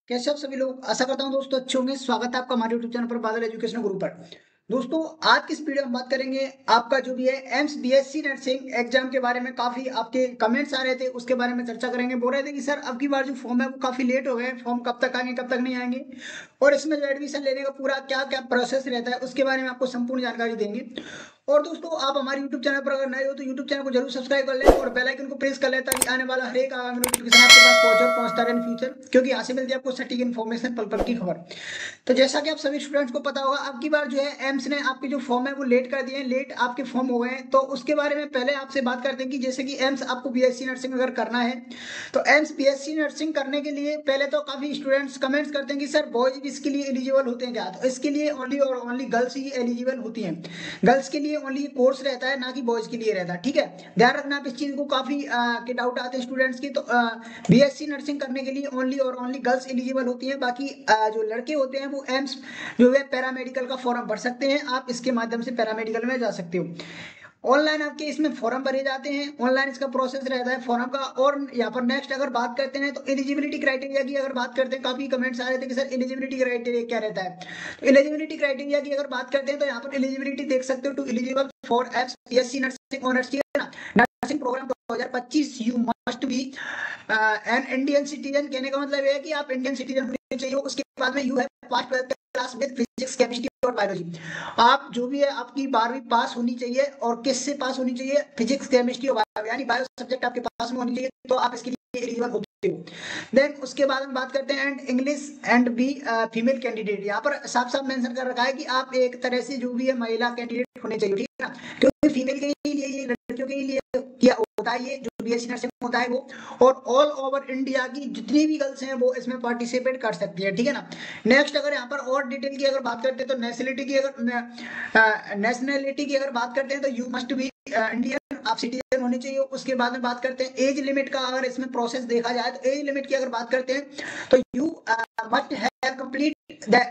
कैसे आप सभी लोग। आशा करता हूँ दोस्तों अच्छे होंगे। स्वागत है आपका हमारे यूट्यूब चैनल पर बादल एजुकेशन गुरु पर। दोस्तों, आज की इस वीडियो में हम बात करेंगे आपका जो भी है एम्स बीएससी नर्सिंग एग्जाम के बारे में। काफी आपके कमेंट्स आ रहे थे, उसके बारे में चर्चा करेंगे। बोल रहे थे कि सर अब की बार जो फॉर्म है वो काफी लेट हो गए, फॉर्म कब तक आएंगे कब तक नहीं आएंगे, और इसमें जो एडमिशन लेने का पूरा क्या क्या प्रोसेस रहता है उसके बारे में आपको संपूर्ण जानकारी देंगे। और दोस्तों, आप हमारे YouTube चैनल पर अगर नए हो तो YouTube चैनल को जरूर सब्सक्राइब कर लें और बेल आइकन को प्रेस कर लें, ताकि आने वाला हर एक आगामी नोटिफिकेशन आपके पास पहुंचे और पहुंचता रहे इन फ्यूचर, क्योंकि यहाँ से मिलती है आपको सटीक इन्फॉर्मेशन, पल पल की खबर। तो जैसा कि आप सभी स्टूडेंट्स को पता होगा, अब की बार जो है एम्स ने आपके जो फॉर्म है वो लेट कर दिए हैं, लेट आपके फॉर्म हो गए हैं। तो उसके बारे में पहले आपसे बात करते हैं कि जैसे कि एम्स आपको बीएससी नर्सिंग अगर करना है तो एम्स बीएससी नर्सिंग करने के लिए पहले तो काफी स्टूडेंट्स कमेंट्स करते हैं कि सर बॉयज भी इसके लिए एलिजिबल होते हैं क्या। तो इसके लिए ओनली और ओनली गर्ल्स ही एलिजिबल होती हैं। गर्ल्स के लिए ओनली कोर्स रहता है, ना कि बॉयज के लिए रहता है। ठीक है, ध्यान रखना आप इस चीज को। काफी के डाउट आते हैं स्टूडेंट्स की। तो बीएससी नर्सिंग करने के लिए ओनली और ओनली गर्ल्स एलिजिबल होती हैं। बाकी जो लड़के होते हैं वो एम्स जो है पैरामेडिकल का फॉर्म भर सकते हैं। आप इसके माध्यम से पैरामेडिकल में जा सकते हो। ऑनलाइन आपके इसमें फॉर्म भरे जाते हैं, ऑनलाइन इसका प्रोसेस रहता है फॉर्म का। और यहाँ पर नेक्स्ट अगर बात करते हैं तो एलिजिबिलिटी क्राइटेरिया की अगर बात करते हैं, काफी कमेंट्स आ रहे थे कि सर एलिजिबिलिटी क्राइटेरिया क्या रहता है। तो एलिजिबिलिटी क्राइटेरिया की अगर बात करते हैं तो यहाँ पर एलिजिबिलिटी देख सकते हो, टू एलिजिबल फॉर एफसीएससी नर्सिंग ऑनर्स, ठीक है ना, nursing program 2025 you must be an Indian citizen. कहने का मतलब है कि आप इंडियन सिटीजन होने चाहिए। उसके बाद में you have pass 12th class with physics chemistry और बायोलॉजी। आप जो भी है आपकी 12वीं पास होनी चाहिए। और किससे पास होनी चाहिए? फिजिक्स केमिस्ट्री और बायो, यानी बायो सब्जेक्ट आपके पास में होनी चाहिए, तो आप इसके लिए एलिजिबल होते हो। देन उसके बाद हम बात करते हैं and English and be female candidate. यहाँ पर साफ साफ मेंशन कर रखा है कि आप एक तरह से जो भी है महिला कैंडिडेट होने चाहिए, ठीक है ना, क्योंकि फीमेल के लिए, ये लड़कियों के लिए किया होता है, ये जो बीएससी नर्सिंग होता है वो। और ऑल ओवर इंडिया की जितनी भी गर्ल्स हैं वो इसमें पार्टिसिपेट कर सकती है, ठीक है ना। नेक्स्ट अगर यहाँ पर और डिटेल की अगर बात करते हैं तो नेशनैलिटी की अगर बात करते हैं तो यू मस्ट बी इंडियन, आप सिटीजन होने चाहिए। उसके बाद में बात करते हैं एज लिमिट का। अगर इसमें प्रोसेस देखा जाए तो एज लिमिट की अगर बात करते हैं तो you must have complete the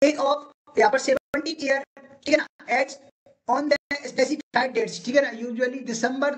age of यहाँ पर 70 ईयर, ठीक है ना, age on the specified dates, ठीक है ना, यूजुअली दिसंबर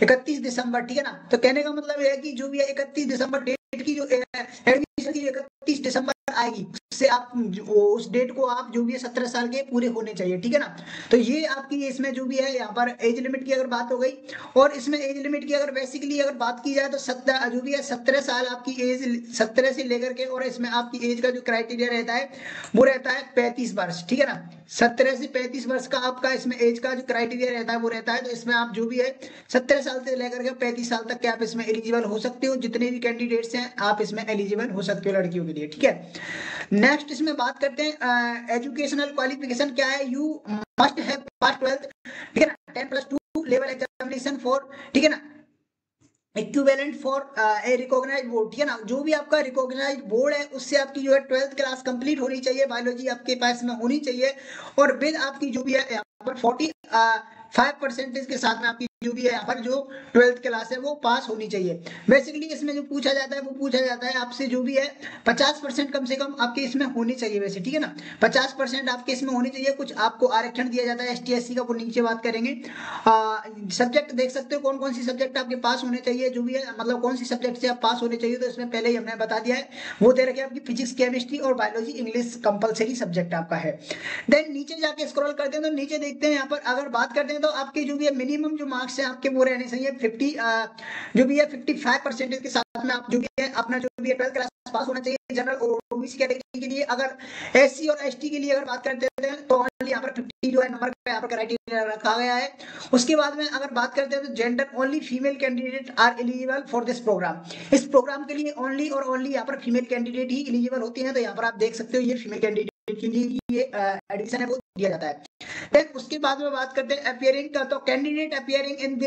31 दिसंबर, ठीक है ना। तो कहने का मतलब है कि जो भी है 31 दिसंबर डेट की जो एडमिशन की 31 दिसंबर आएगी, उससे आप उस डेट को आप जो भी है 17 साल के पूरे होने चाहिए, ठीक है ना। तो ये आपकी इसमें जो भी है यहाँ पर एज लिमिट की अगर बात हो गई। और इसमें एज लिमिट की अगर बेसिकली अगर बात की जाए तो 17 जो भी है 17 साल आपकी एज, 17 से लेकर के, और इसमें आपकी एज का जो क्राइटेरिया रहता है वो रहता है 35 वर्ष, ठीक है ना। 17 से 35 वर्ष का आपका इसमें एज का जो क्राइटेरिया रहता है वो रहता है। तो इसमें आप जो भी है 17 साल से लेकर के 35 साल तक के आप इसमें एलिजिबल हो सकते हो। जितने भी कैंडिडेट्स हैं आप इसमें एलिजिबल हो सकते हो लड़कियों के लिए, ठीक है। नेक्स्ट इसमें बात करते हैं एजुकेशनल क्वालिफिकेशन क्या है। You must have pass 12th, ठीक है ना, 10+2 लेवल एग्जामिनेशन फॉर, ठीक है ना, equivalent for a recognise board, ठीक है ना। जो भी आपका रिकॉग्नाइज बोर्ड है उससे आपकी जो है 12th क्लास कंप्लीट होनी चाहिए, बायोलॉजी आपके पास में होनी चाहिए। और विद आपकी जो भी है यहाँ पर 45% के साथ में आपकी जो भी है यहाँ पर जो 12th क्लास है वो पास होनी चाहिए। बेसिकली इसमें जो पूछा जाता है वो पूछा जाता है आपसे जो भी है 50% कम से कम आपके इसमें होनी चाहिए वैसे, ठीक है ना। 50% आपके इसमें होनी चाहिए। कुछ आपको आरक्षण दिया जाता है एसटी एससी का, वो नीचे बात करेंगे। सब्जेक्ट देख सकते हो कौन कौन सी सब्जेक्ट आपके पास होने चाहिए, जो भी है मतलब कौन सी सब्जेक्ट से आप पास होने चाहिए। तो इसमें पहले ही हमने बता दिया है, वो दे रखे आपकी फिजिक्स केमिस्ट्री और बायोलॉजी, इंग्लिश कंपलसरी सब्जेक्ट आपका है। देन नीचे जाके स्क्रॉल करते हैं तो नीचे देखते हैं यहाँ पर अगर बात करते हैं तो आपके जो भी है मिनिमम जो मार्क्स है आपके वो रहने चाहिए 50 जो भी है 55% के साथ में आप जो भी है अपना जो भी है 12th क्लास पास होना चाहिए। जनरल और ओबीसी कैटेगरी के लिए, अगर एससी और एसटी के लिए अगर बात करते हैं तो ओनली यहाँ पर 50 जो है नंबर का यहाँ पर क्राइटेरिया रखा गया है। उसके बाद में अगर बात करते हैं तो gender only female candidate are eligible for this programme. इस प्रोग्राम के लिए ओनली और ओनली यहाँ पर फीमेल कैंडिडेट ही एलिजिबल होती हैं। तो यहाँ पर आप देख सकते हो ये फीमेल कैंडिडेट के लिए ये एडमिशन है वो दिया जाता है। देन उसके बाद में बात करते हैं अपियरिंग का। तो candidate appearing in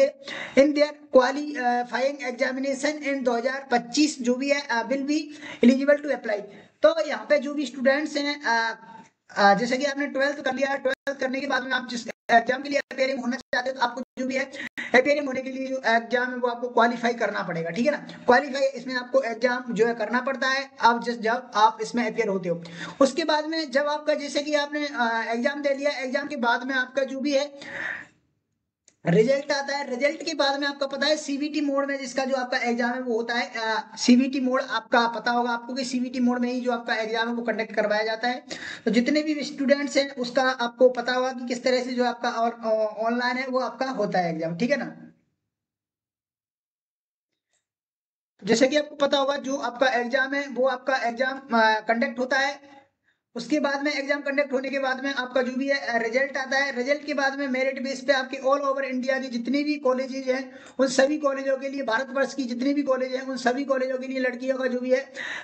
their qualifying examination in 2025 जो भी है will be eligible to apply. तो यहाँ पे जो भी स्टूडेंट्स हैं जैसे कि आपने 12th कर लिया, 12th करने के बाद में आप जिस एग्जाम के लिए अपियरिंग होना चाहते हो तो आपको जो भी है अपियरिंग होने के लिए जो एग्जाम है वो आपको क्वालिफाई करना पड़ेगा, ठीक है ना। क्वालिफाई इसमें आपको एग्जाम जो है करना पड़ता है आप जब आप इसमें अपियर होते हो। उसके बाद में जब आपका जैसे कि आपने एग्जाम दे लिया, एग्जाम के बाद में आपका जो भी है रिजल्ट आता है, रिजल्ट के बाद में आपका पता है सीबीटी मोड में जिसका जो आपका एग्जाम है वो होता है, सीबीटी मोड आपका पता होगा आपको कि सीबीटी मोड में ही जो आपका एग्जाम है वो कंडक्ट करवाया जाता है। तो जितने भी स्टूडेंट्स हैं उसका आपको पता होगा कि किस तरह से जो आपका और ऑनलाइन है वो आपका होता है एग्जाम, ठीक है ना। जैसे कि आपको पता होगा जो आपका एग्जाम है वो आपका एग्जाम कंडक्ट होता है। उसके बाद में एग्जाम कंडक्ट होने के बाद में आपका जो भी है रिजल्ट आता है। रिजल्ट के बाद में मेरिट बेस पे आपके ऑल ओवर इंडिया के जितने भी कॉलेजेज हैं उन सभी कॉलेजों के लिए, भारतवर्ष की जितने भी कॉलेज हैं उन सभी कॉलेजों के लिए लड़कियों का जो भी है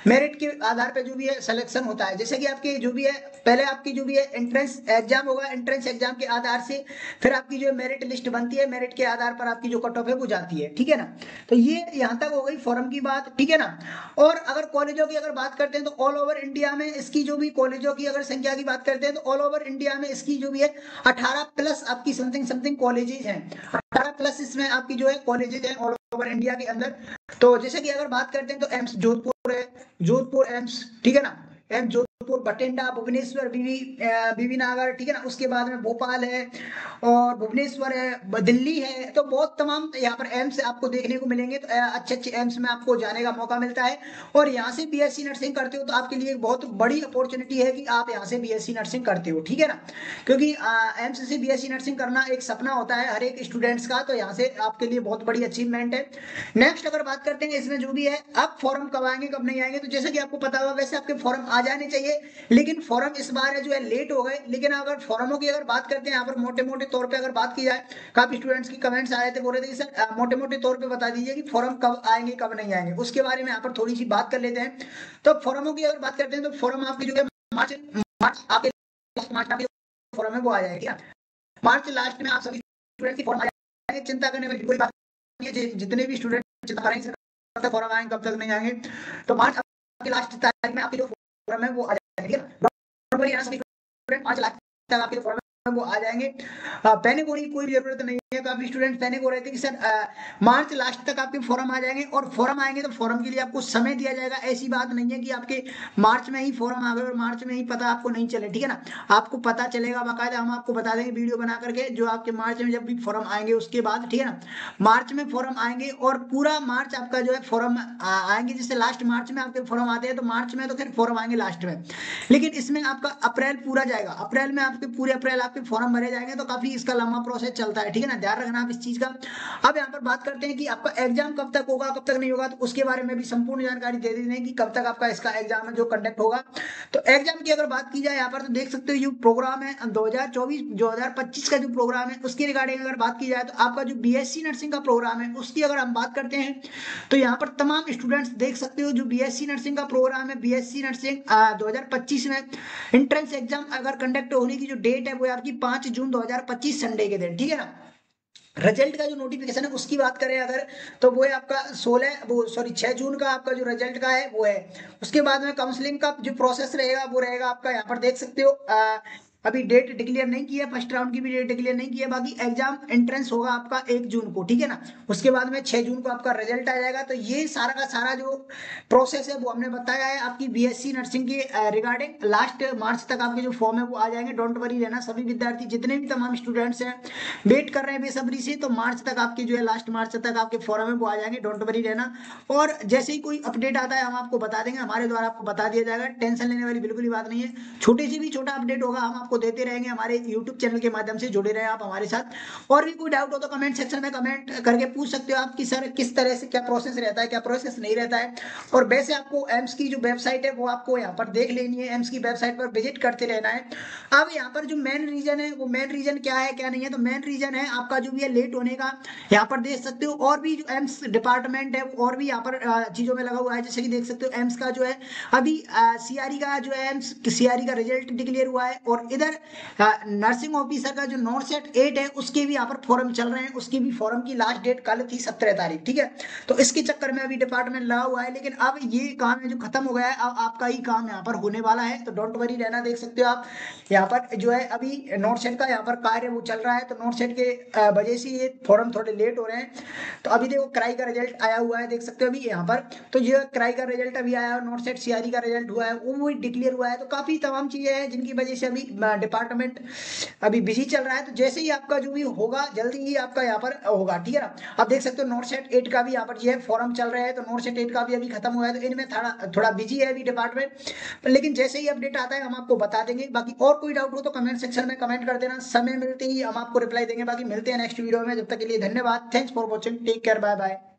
मेरिट के आधार पे जो भी है सिलेक्शन होता है। जैसे कि आपकी जो भी है पहले आपकी जो भी है एंट्रेंस एग्जाम होगा, एंट्रेंस एग्जाम के आधार से फिर आपकी जो मेरिट लिस्ट बनती है, मेरिट के आधार पर आपकी जो कट ऑफ है वो जाती है, ठीक है ना। तो ये यहाँ तक हो गई फॉर्म की बात, ठीक है ना। और अगर कॉलेजों की अगर बात करते हैं तो ऑल ओवर इंडिया में इसकी जो भी कॉलेजों की अगर संख्या की बात करते हैं तो ऑल ओवर इंडिया में इसकी जो भी है 18 प्लस आपकी समथिंग समथिंग कॉलेजेस हैं। 18 प्लस इसमें आपकी जो है कॉलेजेस हैं ऑल ओवर इंडिया के अंदर। तो जैसे कि अगर बात करते हैं तो एम्स जोधपुर है, जोधपुर एम्स, ठीक है ना। एम्स जोधपुर, बठिंडा, भुवनेश्वर, बीवी नागर, ठीक है ना। उसके बाद में भोपाल है और भुवनेश्वर है, दिल्ली है। तो बहुत तमाम यहाँ पर एम्स आपको देखने को मिलेंगे। तो अच्छे अच्छे एम्स में आपको जाने का मौका मिलता है। और यहाँ से बीएससी नर्सिंग करते हो तो आपके लिए एक बहुत बड़ी अपॉर्चुनिटी है कि आप यहाँ से बीएससी नर्सिंग करते हो, ठीक है ना। क्योंकि एम्स से बीएससी नर्सिंग करना एक सपना होता है हर एक स्टूडेंट्स का। तो यहाँ से आपके लिए बहुत बड़ी अचीवमेंट है। नेक्स्ट अगर बात करते हैं इसमें जो भी है अब फॉर्म कब आएंगे कब नहीं आएंगे, तो जैसे कि आपको पता होगा वैसे आपके फॉर्म आ जाने चाहिए, लेकिन फॉर्म इस बार है जो है लेट हो गए। लेकिन अगर फॉर्मों की अगर बात करते हैं यहाँ पर मोटे मोटे तौर पे अगर बात की जाए, काफी स्टूडेंट्स की कमेंट्स आए थे, बोल रहे थे कि सर मोटे मोटे तौर पे बता दीजिए कि फॉर्म कब आएंगे कब नहीं आएंगे। उसके बारे में यहाँ पर थोड़ी सी बात कर लेते हैं। तो फॉर्मों की अगर बात करते हैं तो फॉर्म आपकी जो है मार्च मार्च आपके मार्च आपके फॉर्म है वो आ जाएगी। मार्च लास्ट में आप सभी स्टूडेंट की फॉर्म आ जाएंगे, चिंता करने वाली कोई बात नहीं है। जितने भी स्टूडेंट चिंता करेंगे सर कब तक फॉर्म आएंगे कब तक नहीं आएंगे, तो मार्च आपकी लास्ट तारीख में आपकी जो फॉर्म है वो आ जाएंगे। सभी स्टूडेंट 5 लाख तक आपके फॉर्म में वो आ जाएंगे। पैनिक होने की कोई जरूरत नहीं है। काफी स्टूडेंट पैनिक हो रहे थे कि सर मार्च लास्ट तक आपके फॉर्म आ जाएंगे, और फॉर्म आएंगे तो फॉर्म के लिए आपको समय दिया जाएगा। ऐसी बात नहीं है कि आपके मार्च में ही फॉर्म आ गए और मार्च में ही पता आपको नहीं चले, ठीक है ना। आपको पता चलेगा, बाकायदा हम आपको बता देंगे वीडियो बना करके जो आपके मार्च में जब भी फॉर्म आएंगे उसके बाद, ठीक है ना। मार्च में फॉर्म आएंगे और पूरा मार्च आपका जो है फॉर्म आएंगे। जैसे लास्ट मार्च में आपके फॉर्म आते हैं तो मार्च में तो फिर फॉर्म आएंगे लास्ट में, लेकिन इसमें आपका अप्रैल पूरा जाएगा। अप्रैल में आपके पूरे अप्रैल आपके फॉर्म भरे जाएंगे। तो काफी इसका लंबा प्रोसेस चलता है, ठीक है ना, ध्यान रखना आप इस चीज का। अब यहाँ पर बात करते हैं कि आपका एग्जाम कब तक होगा कब तक नहीं होगा, तो उसके बारे में भी संपूर्ण जानकारी दे देते हैं कि कब तक आपका इसका एग्जाम है जो कंडक्ट होगा। तो एग्जाम की अगर बात की जाए यहाँ पर तो देख सकते हो जो प्रोग्राम है 2024 2025 का जो प्रोग्राम है उसके रिगार्डिंग अगर बात की जाए तो आपका जो बीएससी नर्सिंग का प्रोग्राम है उसकी अगर हम बात करते हैं तो यहाँ पर तमाम स्टूडेंट्स देख सकते हो जो बीएससी नर्सिंग का प्रोग्राम है, बीएससी नर्सिंग 2025 में एंट्रेंस एग्जाम अगर कंडक्ट होने की जो डेट है वो है आपकी 5 जून 2025 संडे के दिन, ठीक है ना। रिजल्ट का जो नोटिफिकेशन है उसकी बात करें अगर तो वो है आपका 16 वो सॉरी 6 जून का आपका जो रिजल्ट का है वो है। उसके बाद में काउंसलिंग का जो प्रोसेस रहेगा वो रहेगा आपका यहाँ पर देख सकते हो अभी डेट डिक्लेयर नहीं की है, फर्स्ट राउंड की भी डेट डिक्लेयर नहीं की है। बाकी एग्जाम एंट्रेंस होगा आपका 1 जून को, ठीक है ना। उसके बाद में 6 जून को आपका रिजल्ट आ जाएगा। तो ये सारा का सारा जो प्रोसेस है वो हमने बताया है आपकी बीएससी नर्सिंग के रिगार्डिंग। लास्ट मार्च तक आपके जो फॉर्म है वो आ जाएंगे, डोंट वरी रहना। सभी विद्यार्थी जितने भी तमाम स्टूडेंट्स हैं वेट कर रहे हैं बेसब्री से, तो मार्च तक आपके जो है लास्ट मार्च तक आपके फॉर्म है वो आ जाएंगे, डोंट वरी रहना। और जैसे ही कोई अपडेट आता है हम आपको बता देंगे, हमारे द्वारा आपको बता दिया जाएगा। टेंशन लेने वाली बिल्कुल ही बात नहीं है। छोटे से भी छोटा अपडेट होगा हम आपको देते रहेंगे। हमारे यूट्यूब चैनल के माध्यम से जुड़े रहे आप हमारे साथ। और भी कोई डाउट हो तो कमेंट सेक्शन में कमेंट करके पूछ सकते हो आप कि सर किस तरह से क्या प्रोसेस रहता है क्या प्रोसेस नहीं रहता है। और वैसे आपको एम्स की जो वेबसाइट है वो आपको यहाँ पर देख लेनी है, एम्स की वेबसाइट पर विजिट करते रहना है। अब यहाँ पर जो मेन रीजन है वो मेन रीजन क्या है क्या नहीं है, तो मेन रीजन है आपका जो भी है लेट होने का। यहाँ पर देख सकते हो और भी जो एम्स डिपार्टमेंट है और भी यहाँ पर चीजों में लगा हुआ है। जैसे कि देख सकते हो एम्स का जो है अभी सीआरई का जो है एम्स सीआरई का रिजल्ट डिक्लेयर हुआ है, और इधर नर्सिंग ऑफिसर का जो नॉट सेट 8 है उसके भी यहाँ पर फॉर्म चल रहे हैं। उसकी भी फॉर्म की लास्ट डेट कल थी 17 तारीख, ठीक है। तो इसके चक्कर में अभी डिपार्टमेंट लगा हुआ है, लेकिन अब ये काम है जो खत्म हो गया है, अब आपका ही काम यहाँ पर होने वाला है। तो डोंट वरी रहना। देख सकते हो आप यहाँ पर जो है अभी नोट सेट का यहाँ पर कार्य वो चल रहा है। तो नोट सेट के वजह से ये फॉर्म थोड़े लेट हो रहे हैं। तो अभी देखो क्राई का रिजल्ट आया हुआ है, देख सकते हो अभी यहाँ पर। तो ये क्राई का रिजल्ट अभी आया है, नोट सेट सीआरई का रिजल्ट हुआ है वो डिक्लेयर हुआ है। तो काफी तमाम चीजें हैं जिनकी वजह से अभी डिपार्टमेंट अभी बिजी चल रहा है, तो जैसे ही आपका जो भी होगा जल्दी ही आपका यहाँ पर होगा, ठीक है ना। आप देख सकते हो नोट सेट 8 का भी यहाँ पर जो है फॉर्म चल रहा है, तो नोट सेट 8 का भी अभी खत्म हुआ है, तो इनमें थोड़ा बिजी है अभी डिपार्टमेंट, लेकिन जैसे ही अपडेट आता है हम आपको बता देंगे। बाकी और कोई डाउट हो तो कमेंट सेक्शन में कमेंट कर देना, समय मिलते ही हम आपको रिप्लाई देंगे। बाकी मिलते हैं नेक्स्ट वीडियो में, जब तक के लिए धन्यवाद, thanks for watching, take care, bye bye.